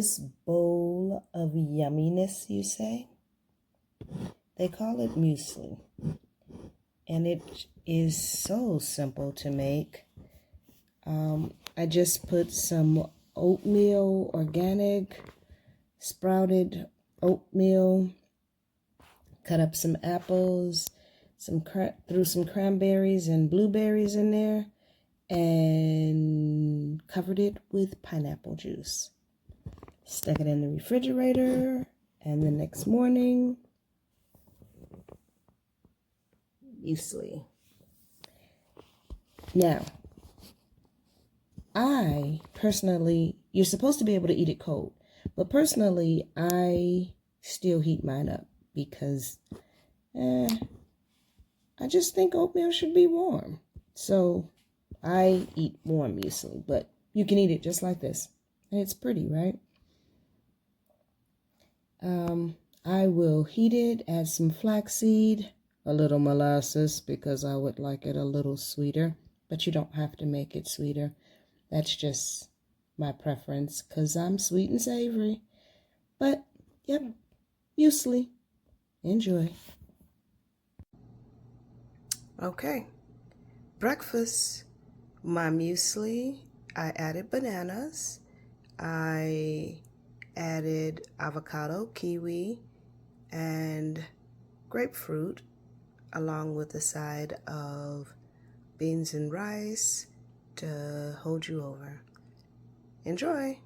this bowl of yumminess, you say? They call it muesli. And it is so simple to make. I just put some oatmeal, organic, sprouted oatmeal, cut up some apples, threw some cranberries and blueberries in there, and covered it with pineapple juice. Stuck it in the refrigerator, and the next morning, muesli. Now, I personally, you're supposed to be able to eat it cold, but personally, I still heat mine up because I just think oatmeal should be warm. So I eat warm muesli, but you can eat it just like this. And it's pretty, right? I will heat it, add some flaxseed, a little molasses because I would like it a little sweeter, but you don't have to make it sweeter. That's just my preference because I'm sweet and savory. But, yep, muesli. Enjoy. Okay, breakfast. My muesli, I added bananas. I added avocado, kiwi, and grapefruit, along with a side of beans and rice to hold you over. Enjoy!